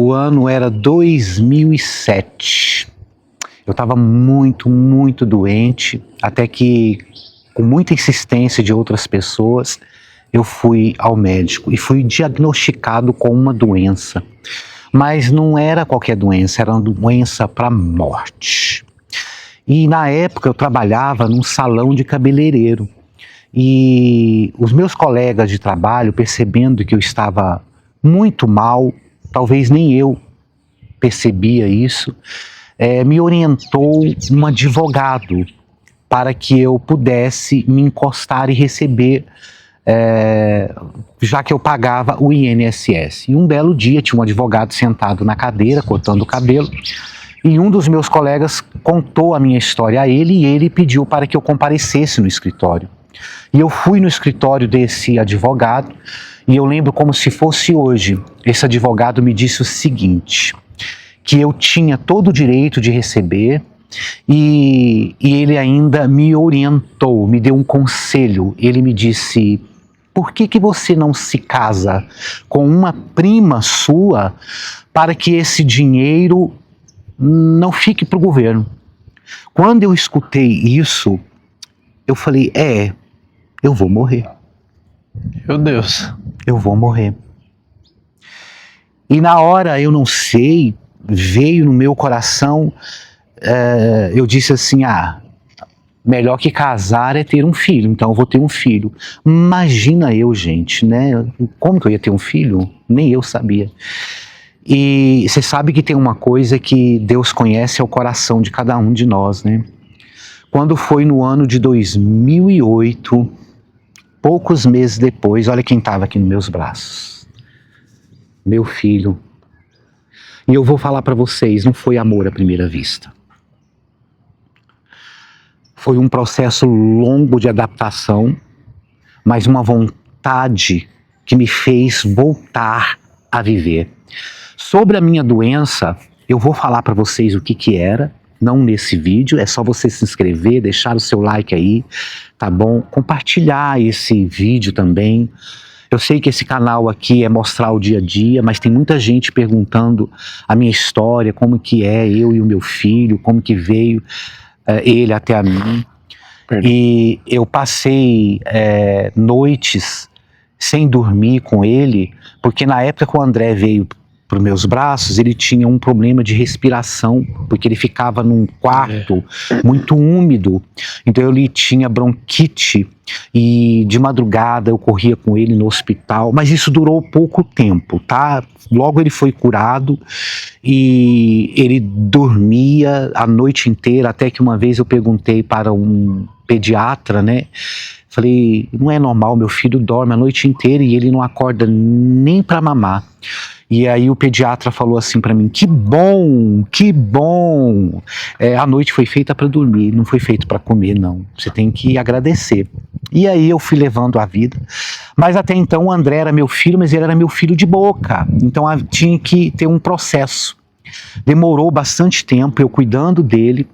o ano era 2007. Eu estava muito doente, até que, com muita insistência de outras pessoas, eu fui ao médico e fui diagnosticado com uma doença. Mas não era qualquer doença, era uma doença para morte. E na época eu trabalhava num salão de cabeleireiro. E os meus colegas de trabalho, percebendo que eu estava muito mal, talvez nem eu percebia isso, me orientou um advogado para que eu pudesse me encostar e receber, já que eu pagava o INSS. E um belo dia tinha um advogado sentado na cadeira, cortando o cabelo, e um dos meus colegas contou a minha história a ele e ele pediu para que eu comparecesse no escritório. E eu fui no escritório desse advogado e eu lembro como se fosse hoje. Esse advogado me disse o seguinte, que eu tinha todo o direito de receber e ele ainda me orientou, me deu um conselho. Ele me disse, por que você não se casa com uma prima sua para que esse dinheiro não fique para o governo? Quando eu escutei isso, eu falei, eu vou morrer. Meu Deus. Eu vou morrer. E na hora, eu não sei, veio no meu coração, eu disse assim, melhor que casar é ter um filho, então eu vou ter um filho. Imagina eu, gente, né? Como que eu ia ter um filho? Nem eu sabia. E você sabe que tem uma coisa que Deus conhece, é o coração de cada um de nós, né? Quando foi no ano de 2008, poucos meses depois, olha quem estava aqui nos meus braços. Meu filho. E eu vou falar para vocês, não foi amor à primeira vista. Foi um processo longo de adaptação, mas uma vontade que me fez voltar a viver. Sobre a minha doença, eu vou falar para vocês o que era, não nesse vídeo, é só você se inscrever, deixar o seu like aí, tá bom? Compartilhar esse vídeo também. Eu sei que esse canal aqui é mostrar o dia a dia, mas tem muita gente perguntando a minha história, como que é eu e o meu filho, como que veio ele até a mim. E eu passei noites sem dormir com ele, porque na época que o André veio para os meus braços, ele tinha um problema de respiração, porque ele ficava num quarto muito úmido, então ele tinha bronquite, e de madrugada eu corria com ele no hospital, mas isso durou pouco tempo, tá? Logo ele foi curado, e ele dormia a noite inteira, até que uma vez eu perguntei para um pediatra, né? Falei, não é normal, meu filho dorme a noite inteira e ele não acorda nem para mamar. E aí o pediatra falou assim para mim, que bom, a noite foi feita para dormir, não foi feita para comer não, você tem que agradecer. E aí eu fui levando a vida, mas até então o André era meu filho, mas ele era meu filho de boca, então tinha que ter um processo. Demorou bastante tempo eu cuidando dele.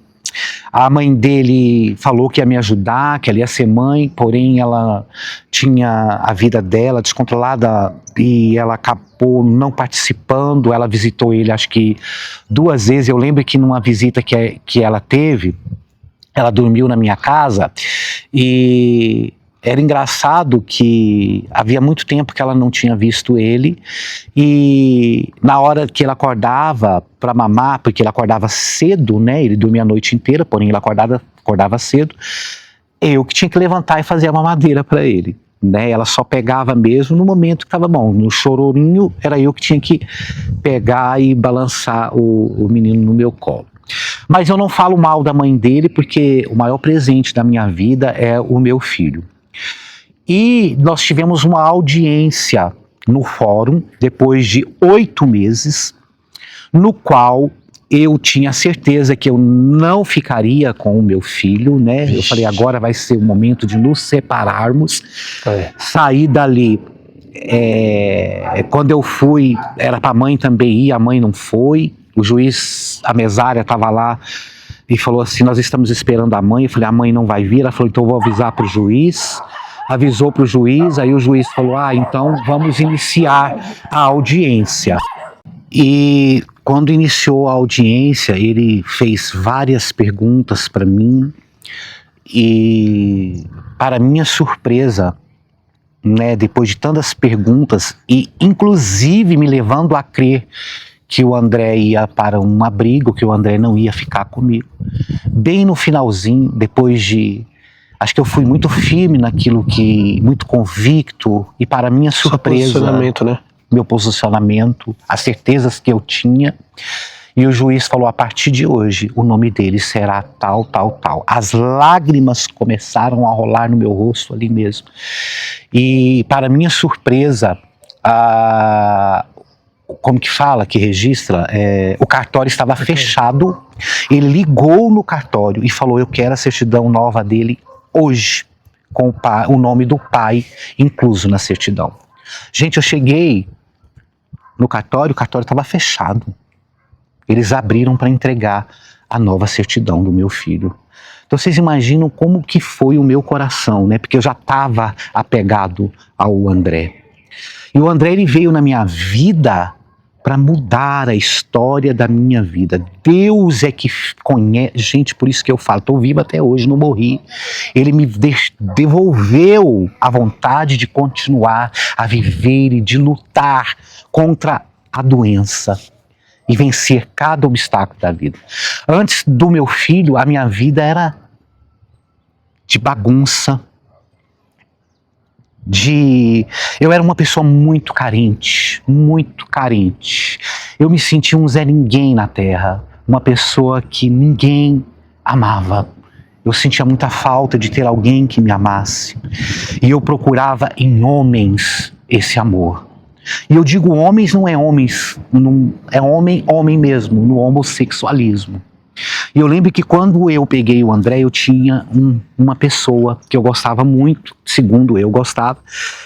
A mãe dele falou que ia me ajudar, que ela ia ser mãe, porém ela tinha a vida dela descontrolada e ela acabou não participando. Ela visitou ele acho que 2 vezes. Eu lembro que numa visita que ela teve, ela dormiu na minha casa e era engraçado que havia muito tempo que ela não tinha visto ele e na hora que ele acordava para mamar, porque ele acordava cedo, né? Ele dormia a noite inteira, porém ele acordava cedo, eu que tinha que levantar e fazer a mamadeira para ele, né? Ela só pegava mesmo no momento que estava bom, no chorinho era eu que tinha que pegar e balançar o menino no meu colo. Mas eu não falo mal da mãe dele, porque o maior presente da minha vida é o meu filho. E nós tivemos uma audiência no fórum, depois de 8 meses, no qual eu tinha certeza que eu não ficaria com o meu filho, né? Eu falei, agora vai ser o momento de nos separarmos. Saí dali, quando eu fui, era para a mãe também ir, a mãe não foi. O juiz, a mesária estava lá e falou assim, nós estamos esperando a mãe. Eu falei, a mãe não vai vir. Ela falou, então eu vou avisar para o juiz. Avisou para o juiz, aí o juiz falou, então vamos iniciar a audiência. E quando iniciou a audiência, ele fez várias perguntas para mim e, para minha surpresa, né, depois de tantas perguntas e inclusive me levando a crer que o André ia para um abrigo, que o André não ia ficar comigo. Bem no finalzinho, depois de... Acho que eu fui muito firme naquilo que... muito convicto e, para minha surpresa... posicionamento, né? Meu posicionamento, as certezas que eu tinha. E o juiz falou, a partir de hoje, o nome dele será tal, tal, tal. As lágrimas começaram a rolar no meu rosto ali mesmo. E, para minha surpresa, como que fala, que registra, o cartório estava fechado. Ele ligou no cartório e falou, eu quero a certidão nova dele hoje, com o nome do pai incluso na certidão. Gente, eu cheguei no cartório, o cartório estava fechado. Eles abriram para entregar a nova certidão do meu filho. Então vocês imaginam como que foi o meu coração, né? Porque eu já estava apegado ao André. E o André, ele veio na minha vida para mudar a história da minha vida. Deus é que conhece... Gente, por isso que eu falo, estou vivo até hoje, não morri. Ele me devolveu a vontade de continuar a viver e de lutar contra a doença e vencer cada obstáculo da vida. Antes do meu filho, a minha vida era de bagunça, eu era uma pessoa muito carente, muito carente. Eu me sentia um Zé Ninguém na terra, uma pessoa que ninguém amava. Eu sentia muita falta de ter alguém que me amasse. E eu procurava em homens esse amor. E eu digo homens, não é homens, não, é homem mesmo, no homossexualismo. E eu lembro que quando eu peguei o André, eu tinha uma pessoa que eu gostava muito, segundo eu gostava,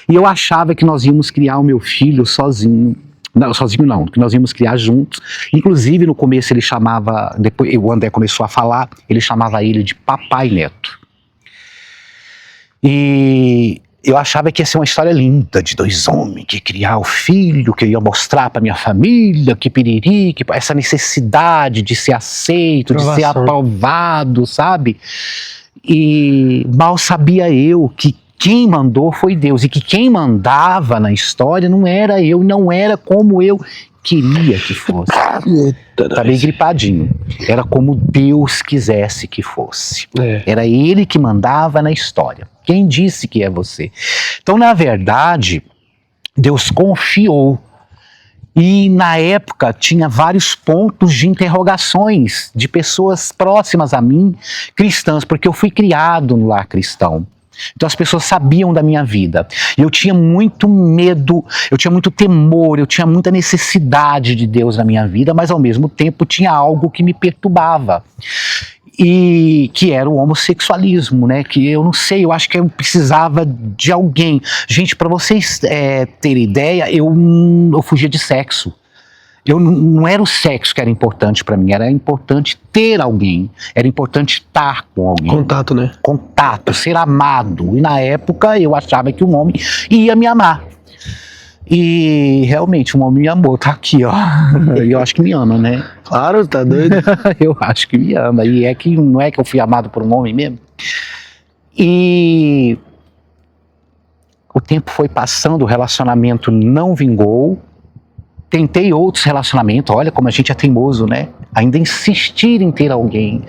e eu achava que nós íamos criar o meu filho sozinho. Não, sozinho não, que nós íamos criar juntos. Inclusive no começo ele chamava, depois o André começou a falar, ele chamava ele de Papai Neto. E eu achava que ia ser uma história linda de dois homens que criar o filho, que eu ia mostrar para minha família, que piriri, que essa necessidade de ser aceito, de ser aprovado, sabe? E mal sabia eu que quem mandou foi Deus e que quem mandava na história não era eu, não era como eu queria que fosse. Tá bem gripadinho. Era como Deus quisesse que fosse. Era Ele que mandava na história. Quem disse que é você? Então, na verdade, Deus confiou. E na época tinha vários pontos de interrogações de pessoas próximas a mim, cristãs, porque eu fui criado no lar cristão. Então as pessoas sabiam da minha vida. E eu tinha muito medo, eu tinha muito temor, eu tinha muita necessidade de Deus na minha vida, mas ao mesmo tempo tinha algo que me perturbava. E que era o homossexualismo, né? Que eu não sei, eu acho que eu precisava de alguém. Gente, para vocês terem ideia, eu fugia de sexo. Não era o sexo que era importante para mim, era importante ter alguém, era importante estar com alguém. Contato, né? Contato, ser amado. E na época eu achava que um homem ia me amar. E realmente um homem me amou, tá aqui, ó. E eu acho que me ama, né? Claro, tá doido? Eu acho que me ama. E não é que eu fui amado por um homem mesmo? E o tempo foi passando, o relacionamento não vingou. Tentei outros relacionamentos, olha como a gente é teimoso, né? Ainda insistir em ter alguém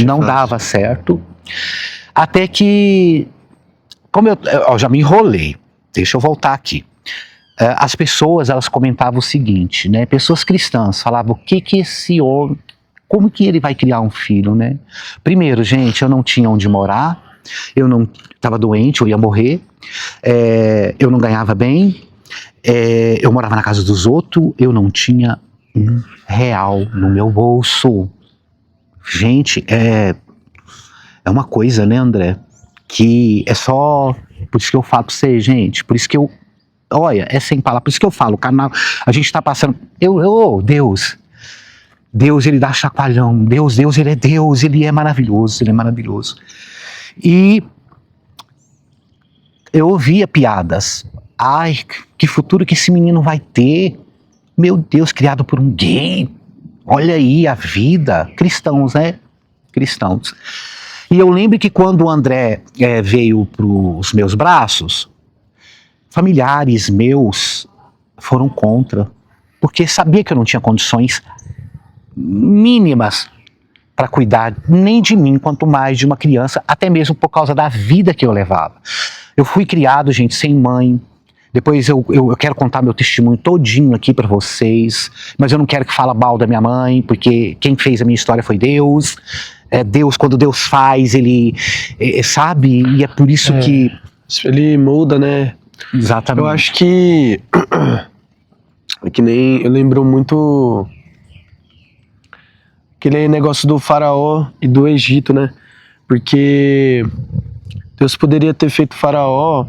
não dava certo. Até que, como eu já me enrolei, deixa eu voltar aqui. As pessoas, elas comentavam o seguinte, né? Pessoas cristãs falavam, o que esse homem, como que ele vai criar um filho, né? Primeiro, gente, eu não tinha onde morar, eu não estava doente, eu ia morrer, eu não ganhava bem, eu morava na casa dos outros, eu não tinha R$1 no meu bolso. Gente, é uma coisa, né, André? Que é só... Por isso que eu falo pra você, gente, por isso que eu... Olha, é sem palavras, por isso que eu falo, o canal, a gente tá passando... Deus, ele dá chacoalhão, Deus, ele é Deus, ele é maravilhoso, ele é maravilhoso. E eu ouvia piadas. Ai, que futuro que esse menino vai ter. Meu Deus, criado por um gay. Olha aí a vida. Cristãos, né? Cristãos. E eu lembro que quando o André veio para os meus braços, familiares meus foram contra, porque sabia que eu não tinha condições mínimas para cuidar nem de mim, quanto mais de uma criança, até mesmo por causa da vida que eu levava. Eu fui criado, gente, sem mãe. Depois eu quero contar meu testemunho todinho aqui para vocês, mas eu não quero que fale mal da minha mãe, porque quem fez a minha história foi Deus. Deus, quando Deus faz, ele sabe, e é por isso que... Ele muda, né? Exatamente. Eu acho que... É que nem... Eu lembro muito... Aquele negócio do faraó e do Egito, né? Porque Deus poderia ter feito o faraó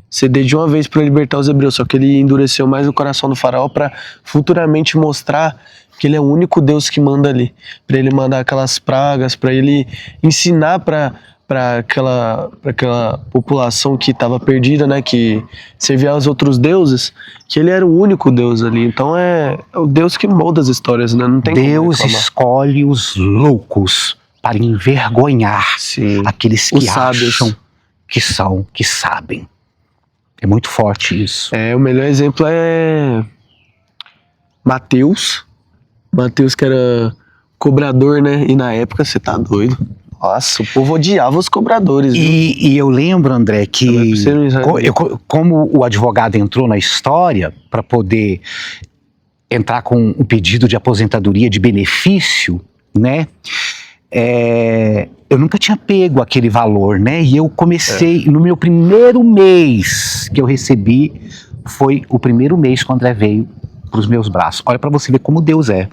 ceder de uma vez para libertar os hebreus, só que ele endureceu mais o coração do faraó para futuramente mostrar que ele é o único Deus que manda ali, para ele mandar aquelas pragas, para ele ensinar para aquela população que estava perdida, né, que servia aos outros deuses, que ele era o único Deus ali. Então é o Deus que molda as histórias, né? Não tem Deus escolhe os loucos para envergonhar aqueles que acham que sabem. É muito forte isso. O melhor exemplo é Mateus. Mateus que era cobrador, né? E na época, você tá doido. Nossa, o povo odiava os cobradores. E eu lembro, André, que como o advogado entrou na história para poder entrar com o pedido de aposentadoria de benefício, né? Eu nunca tinha pego aquele valor, né? E eu comecei, no meu primeiro mês que eu recebi, foi o primeiro mês que o André veio para os meus braços. Olha para você ver como Deus é.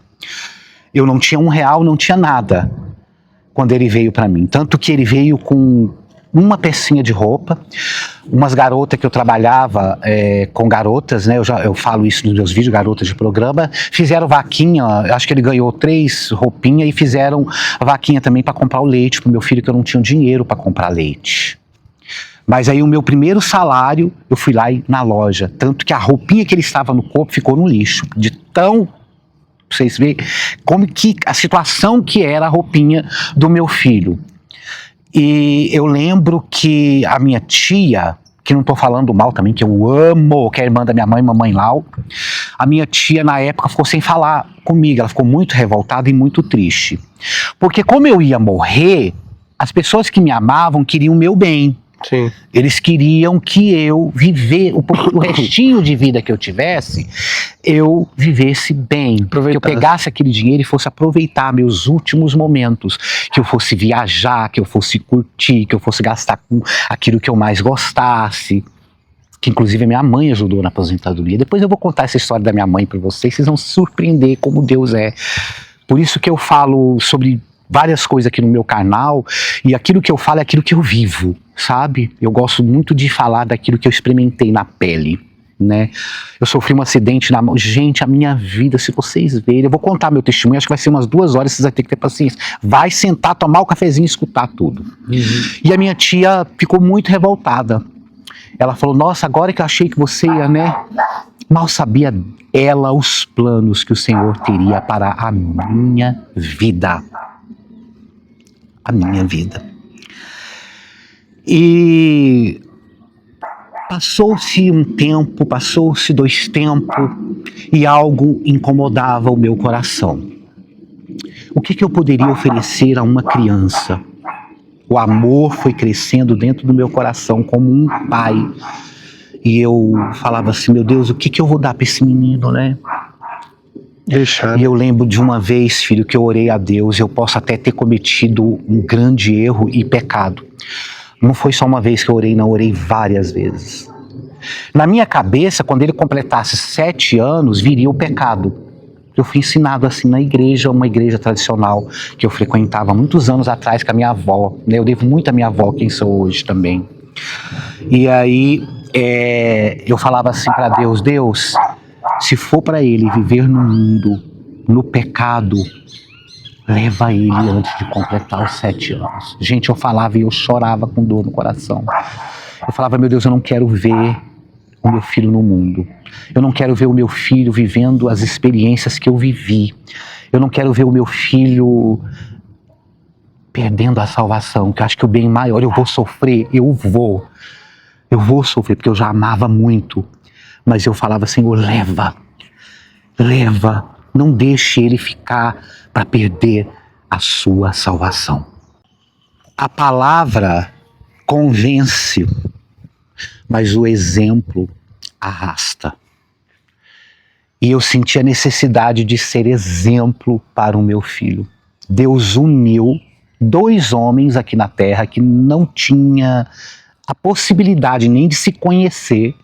Eu não tinha R$1, não tinha nada quando ele veio para mim. Tanto que ele veio com uma pecinha de roupa, umas garotas que eu trabalhava com garotas, né? Eu falo isso nos meus vídeos, garotas de programa, fizeram vaquinha, acho que ele ganhou 3 roupinhas e fizeram vaquinha também para comprar o leite pro meu filho, que eu não tinha dinheiro para comprar leite. Mas aí o meu primeiro salário, eu fui lá na loja, tanto que a roupinha que ele estava no corpo ficou no lixo, de tão... Vocês veem como que a situação que era a roupinha do meu filho. E eu lembro que a minha tia, que não estou falando mal também, que eu amo, que é a irmã da minha mãe, mamãe Lau, a minha tia na época ficou sem falar comigo, ela ficou muito revoltada e muito triste. Porque como eu ia morrer, as pessoas que me amavam queriam o meu bem. Sim. Eles queriam que eu o restinho de vida que eu tivesse, eu vivesse bem, que eu pegasse aquele dinheiro e fosse aproveitar meus últimos momentos, que eu fosse viajar, que eu fosse curtir, que eu fosse gastar com aquilo que eu mais gostasse, que inclusive a minha mãe ajudou na aposentadoria. Depois eu vou contar essa história da minha mãe para vocês vão se surpreender como Deus é. Por isso que eu falo sobre várias coisas aqui no meu canal, e aquilo que eu falo é aquilo que eu vivo, sabe? Eu gosto muito de falar daquilo que eu experimentei na pele, né? Eu sofri um acidente na mão. Gente, a minha vida, se vocês verem, eu vou contar meu testemunho, acho que vai ser umas 2 horas, vocês vão ter que ter paciência. Vai sentar, tomar o cafezinho e escutar tudo. E a minha tia ficou muito revoltada. Ela falou, nossa, agora que eu achei que você ia, né? Mal sabia ela os planos que o Senhor teria para a minha vida. A minha vida. E passou-se um tempo, passou-se 2 tempos, e algo incomodava o meu coração. O que eu poderia oferecer a uma criança? O amor foi crescendo dentro do meu coração como um pai. E eu falava assim, meu Deus, o que eu vou dar para esse menino, né? E eu lembro de uma vez, filho, que eu orei a Deus, eu posso até ter cometido um grande erro e pecado. Não foi só uma vez que eu orei, não, eu orei várias vezes. Na minha cabeça, quando ele completasse 7 anos, viria o pecado. Eu fui ensinado assim na igreja, uma igreja tradicional que eu frequentava muitos anos atrás com a minha avó, né? Eu devo muito à minha avó, quem sou hoje também. E aí eu falava assim para Deus, Deus, se for para ele viver no mundo, no pecado, leva ele antes de completar os 7 anos. Gente, eu falava e eu chorava com dor no coração. Eu falava, meu Deus, eu não quero ver o meu filho no mundo. Eu não quero ver o meu filho vivendo as experiências que eu vivi. Eu não quero ver o meu filho perdendo a salvação, que eu acho que o bem maior, eu vou sofrer, eu vou sofrer, porque eu já amava muito, mas eu falava, Senhor, leva, não deixe ele ficar para perder a sua salvação. A palavra convence, mas o exemplo arrasta. E eu senti a necessidade de ser exemplo para o meu filho. Deus uniu 2 homens aqui na terra que não tinha a possibilidade nem de se conhecer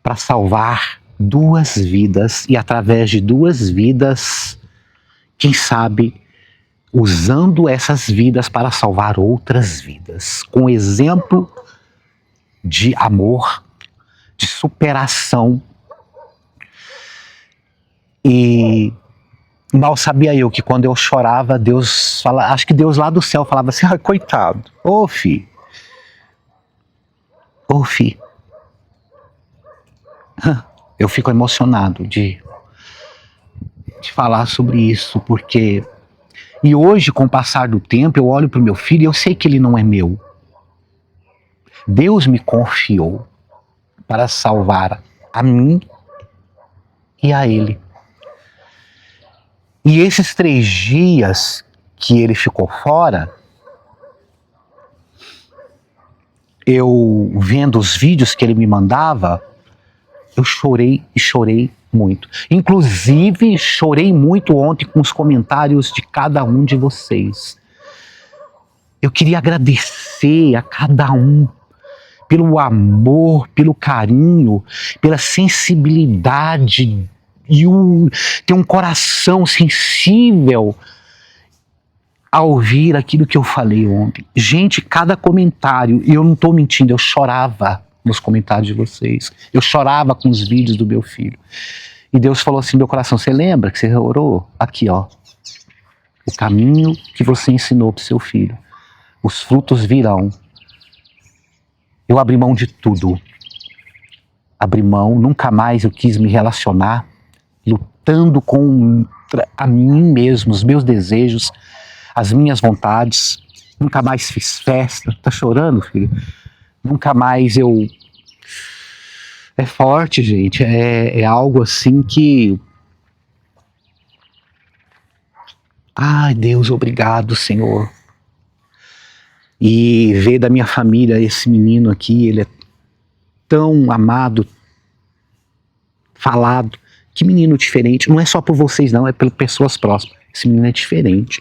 para salvar 2 vidas e através de 2 vidas, quem sabe, usando essas vidas para salvar outras vidas, com exemplo de amor, de superação. E mal sabia eu que quando eu chorava, Deus fala, acho que Deus lá do céu falava assim, coitado, ô fi, eu fico emocionado de falar sobre isso, porque e hoje, com o passar do tempo, eu olho para o meu filho e eu sei que ele não é meu. Deus me confiou para salvar a mim e a ele. E esses 3 dias que ele ficou fora, eu vendo os vídeos que ele me mandava, eu chorei e chorei muito. Inclusive, chorei muito ontem com os comentários de cada um de vocês. Eu queria agradecer a cada um pelo amor, pelo carinho, pela sensibilidade e ter um coração sensível a ouvir aquilo que eu falei ontem. Gente, cada comentário, e eu não estou mentindo, eu chorava nos comentários de vocês. Eu chorava com os vídeos do meu filho. E Deus falou assim no meu coração, você lembra que você orou? Aqui, ó, o caminho que você ensinou para o seu filho. Os frutos virão. Eu abri mão de tudo. Abri mão, nunca mais eu quis me relacionar, lutando contra a mim mesmo, os meus desejos, as minhas vontades. Nunca mais fiz festa. Tá chorando, filho? Nunca mais eu... É forte, gente. É algo assim que... Ai, Deus, obrigado, Senhor. E ver da minha família esse menino aqui, ele é tão amado, falado. Que menino diferente. Não é só por vocês, não. É por pessoas próximas. Esse menino é diferente.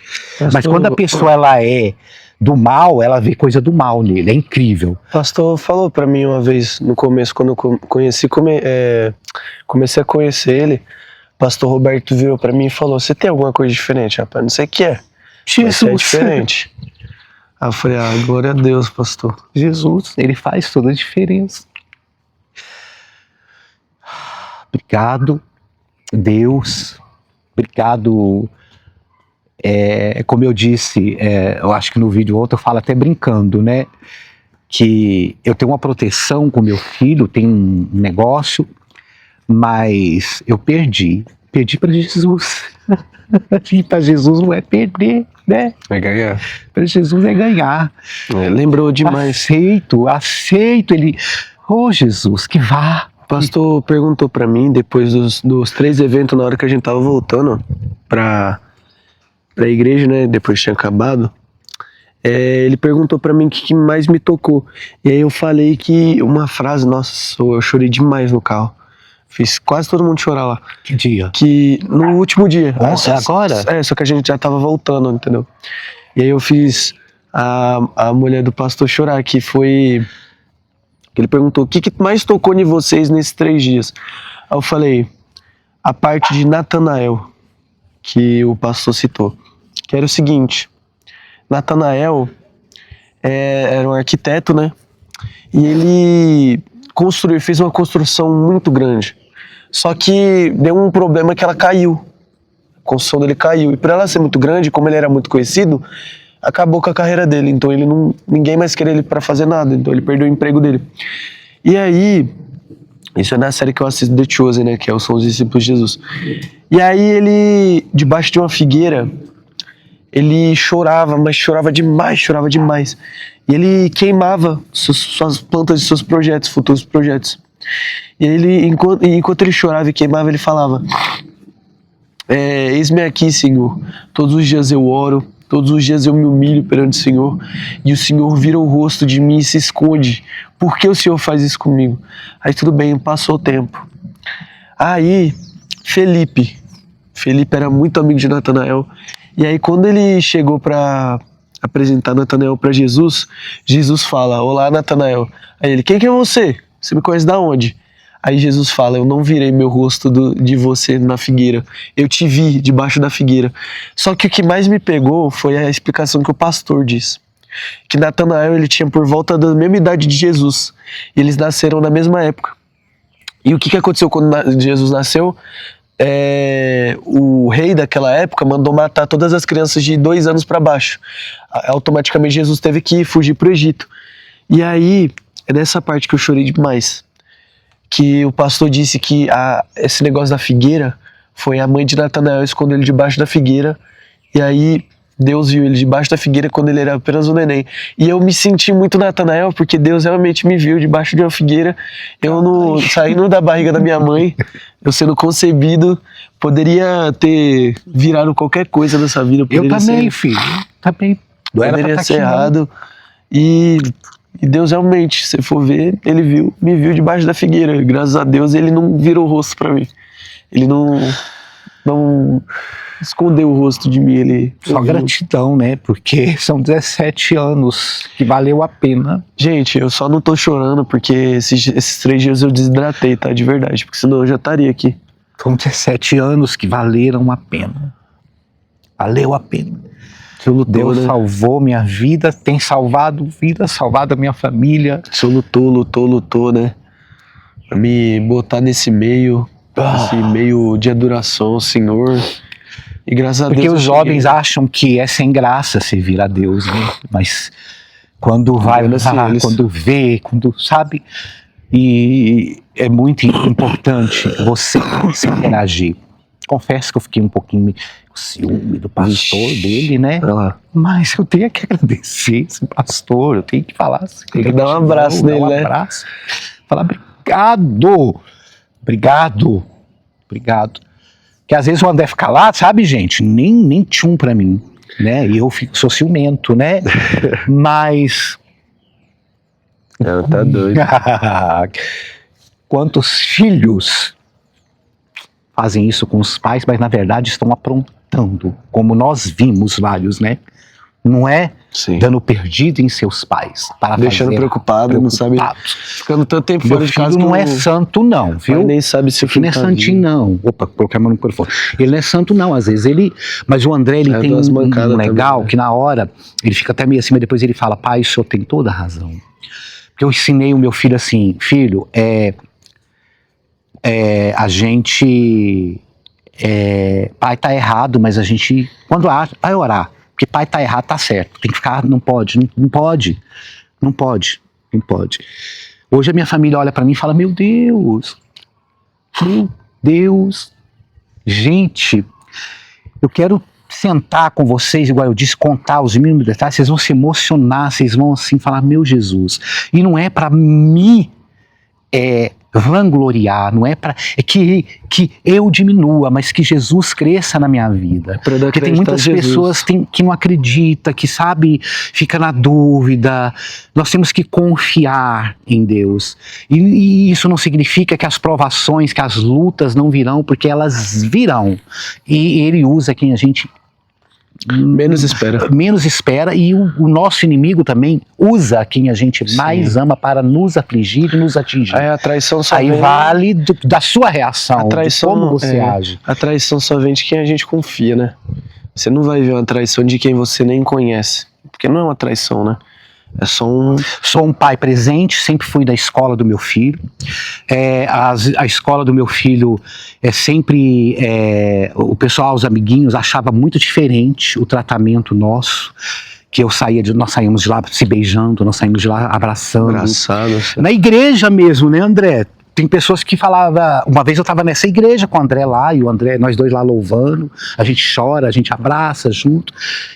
Mas quando a pessoa ela é do mal, ela vê coisa do mal nele. É incrível. O pastor falou pra mim uma vez, no começo, quando eu comecei a conhecer ele, o pastor Roberto virou pra mim e falou, você tem alguma coisa diferente, rapaz? Não sei o que é. Jesus. Mas é diferente. Aí eu falei, glória a Deus, pastor. Jesus, ele faz toda a diferença. Obrigado, Deus. Obrigado. Como eu disse, eu acho que no vídeo outro eu falo até brincando, né? Que eu tenho uma proteção com meu filho, tem um negócio, mas eu perdi para Jesus. E para Jesus não é perder, né? É ganhar. Para Jesus é ganhar. Lembrou demais. Aceito. Ele, Jesus, que vá. O pastor perguntou pra mim, depois dos 3 eventos, na hora que a gente tava voltando pra igreja, né, depois tinha acabado, ele perguntou pra mim o que mais me tocou. E aí eu falei que uma frase, nossa, eu chorei demais no carro. Fiz quase todo mundo chorar lá. Que dia? Que no último dia. Agora? Só que a gente já tava voltando, entendeu? E aí eu fiz a mulher do pastor chorar, que foi... Ele perguntou, o que mais tocou em vocês nesses 3 dias? Aí eu falei, a parte de Natanael, que o pastor citou. Que era o seguinte, Natanael era um arquiteto, né? E ele fez uma construção muito grande. Só que deu um problema que ela caiu. A construção dele caiu. E por ela ser muito grande, como ele era muito conhecido, acabou com a carreira dele. Então ninguém mais queria ele para fazer nada. Então ele perdeu o emprego dele. E aí, isso é na série que eu assisto, The Chosen, né? Que são os discípulos de Jesus. E aí ele, debaixo de uma figueira, ele chorava, mas chorava demais. E ele queimava suas plantas de seus projetos, futuros projetos. E ele, enquanto ele chorava e queimava, ele falava: eis-me aqui, Senhor. Todos os dias eu oro, todos os dias eu me humilho perante o Senhor, e o Senhor vira o rosto de mim e se esconde. Por que o Senhor faz isso comigo? Aí tudo bem, passou o tempo. Aí, Felipe era muito amigo de Natanael. E aí quando ele chegou para apresentar Natanael para Jesus, Jesus fala: olá, Natanael. Aí ele: quem que é você? Você me conhece da onde? Aí Jesus fala: eu não virei meu rosto de você na figueira, eu te vi debaixo da figueira. Só que o que mais me pegou foi a explicação que o pastor diz, que Natanael, ele tinha por volta da mesma idade de Jesus, e eles nasceram na mesma época. E o que aconteceu quando Jesus nasceu? O rei daquela época mandou matar todas as crianças de 2 anos para baixo. Automaticamente Jesus teve que fugir para o Egito. E aí, é nessa parte que eu chorei demais, que o pastor disse que esse negócio da figueira foi a mãe de Natanael escondeu ele debaixo da figueira, e aí Deus viu ele debaixo da figueira quando ele era apenas um neném. E eu me senti muito Natanael, porque Deus realmente me viu debaixo de uma figueira, eu saindo da barriga da minha mãe, eu sendo concebido, poderia ter virado qualquer coisa nessa vida. Eu também, filho. Também. Poderia ser errado. E Deus realmente, se for ver, ele me viu debaixo da figueira. Graças a Deus ele não virou o rosto pra mim. Ele não escondeu o rosto de mim. Ele só gratidão, né? Porque são 17 anos que valeu a pena. Gente, eu só não tô chorando porque esses 3 dias eu desidratei, tá? De verdade. Porque senão eu já estaria aqui. São 17 anos que valeram a pena. Valeu a pena. Deus salvou minha vida, tem salvado a minha família. O Senhor lutou, né? Pra me botar nesse meio, esse meio de adoração ao Senhor. E graças a Deus. Porque os jovens acham que é sem graça servir a Deus, né? Mas quando vai lá, quando vê, quando sabe, e é muito importante você se interagir. Confesso que eu fiquei um pouquinho com ciúme do pastor dele, né? Mas eu tenho que agradecer esse pastor, eu tenho que falar assim. Tem que dar um abraço nele, né? Falar obrigado. Porque às vezes o André fica lá, sabe, gente? Nem tchum pra mim, né? E eu sou ciumento, né? Mas... Tá doido. Quantos filhos fazem isso com os pais, mas na verdade estão aprontando, como nós vimos vários, né? Não é dando perdido em seus pais. Deixando preocupado, não sabe, ficando tanto tempo fora de casa. Meu filho não é santo não, viu? Ele nem sabe se o filho não é santinho não. Opa, coloquei a mão no microfone. Ele não é santo não, às vezes ele... Mas o André, ele tem um legal também, que na hora, ele fica até meio assim, mas depois ele fala: pai, o senhor tem toda a razão. Porque eu ensinei o meu filho assim: filho, a gente... pai tá errado, mas a gente, quando vai orar, porque pai tá errado, tá certo, tem que ficar, não pode. Hoje a minha família olha pra mim e fala: meu Deus, gente, eu quero sentar com vocês, igual eu disse, contar os mínimos detalhes, vocês vão se emocionar, vocês vão assim falar: meu Jesus. E não é pra mim vangloriar, não é para que eu diminua, mas que Jesus cresça na minha vida. Porque tem muitas pessoas que não acreditam, que sabe, fica na dúvida. Nós temos que confiar em Deus. E isso não significa que as provações, que as lutas não virão, porque elas virão. E Ele usa quem a gente menos espera, e o nosso inimigo também usa quem a gente mais ama para nos afligir e nos atingir. Aí a traição só vale da sua reação, a traição, de como você age. A traição só vem de quem a gente confia, né? Você não vai ver uma traição de quem você nem conhece, porque não é uma traição, né? É só Sou um pai presente, sempre fui da escola do meu filho. A escola do meu filho sempre... o pessoal, os amiguinhos, achava muito diferente o tratamento nosso. que nós saímos de lá se beijando, nós saímos de lá abraçando. Engraçado. Na igreja mesmo, né, André? Tem pessoas que falavam... Uma vez eu estava nessa igreja com o André lá, e o André, nós dois lá louvando, a gente chora, a gente abraça junto.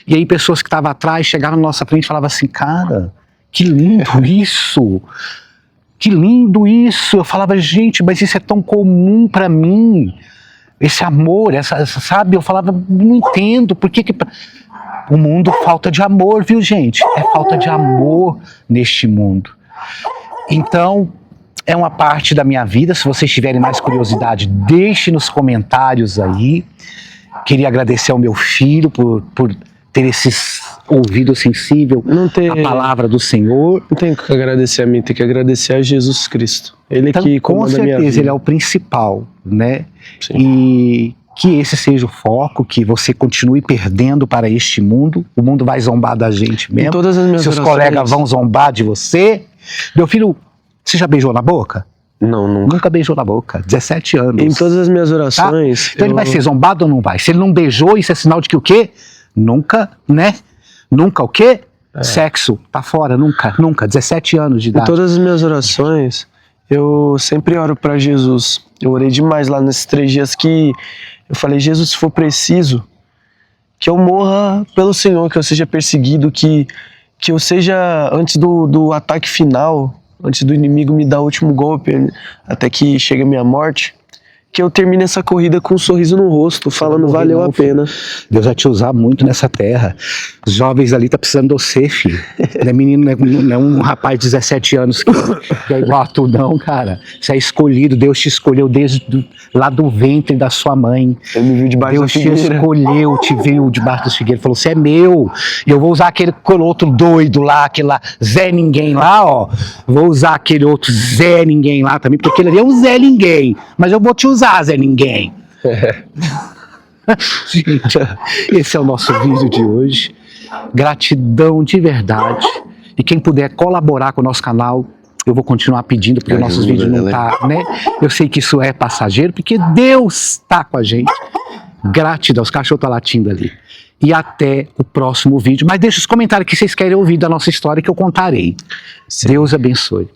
E aí pessoas que estavam atrás chegavam na nossa frente e falavam assim, cara, que lindo isso! Que lindo isso! Eu falava, gente, mas isso é tão comum para mim. Esse amor, sabe? Eu falava, não entendo, por que o mundo falta de amor, viu, gente? É falta de amor neste mundo. Então... é uma parte da minha vida. Se vocês tiverem mais curiosidade, deixe nos comentários aí. Queria agradecer ao meu filho por ter esse ouvido sensível à palavra do Senhor. Não tenho que agradecer a mim, tem que agradecer a Jesus Cristo. Ele então, que comanda a minha vida. Com certeza, ele é o principal, né? Sim. E que esse seja o foco, que você continue perdendo para este mundo. O mundo vai zombar da gente mesmo. Em todas as minhas Seus orações... colegas vão zombar de você. Meu filho... Você já beijou na boca? Não, nunca. Nunca beijou na boca. 17 anos. Em todas as minhas orações... Tá? Então ele vai ser zombado ou não vai? Se ele não beijou, isso é sinal de que o quê? Nunca, né? Nunca o quê? Sexo. Tá fora, nunca, nunca. 17 anos de idade. Em todas as minhas orações, eu sempre oro pra Jesus. Eu orei demais lá nesses 3 dias que eu falei, Jesus, se for preciso, que eu morra pelo Senhor, que eu seja perseguido, que eu seja, antes do ataque final, antes do inimigo me dar o último golpe, até que chegue a minha morte, que eu termine essa corrida com um sorriso no rosto, falando valeu a pena. Deus vai te usar muito nessa terra. Os jovens ali tá precisando de você, filho. Não é menino, não é um rapaz de 17 anos que é igual a tu, não, cara. Você é escolhido, Deus te escolheu desde lá do ventre da sua mãe. Ele me viu debaixo da figueira. Deus te escolheu, te viu debaixo das figueiras, falou, você é meu. E eu vou usar aquele outro doido lá, aquele lá, Zé Ninguém lá, ó. Vou usar aquele outro Zé Ninguém lá também, porque aquele ali é um Zé Ninguém. Mas eu vou te usar, Zé Ninguém. Gente, esse é o nosso vídeo de hoje. Gratidão de verdade. E quem puder colaborar com o nosso canal, eu vou continuar pedindo, porque nossos vídeos não tá, né? Eu sei que isso é passageiro, porque Deus está com a gente. Gratidão, os cachorros estão latindo ali. E até o próximo vídeo. Mas deixa os comentários que vocês querem ouvir da nossa história que eu contarei. Sim. Deus abençoe.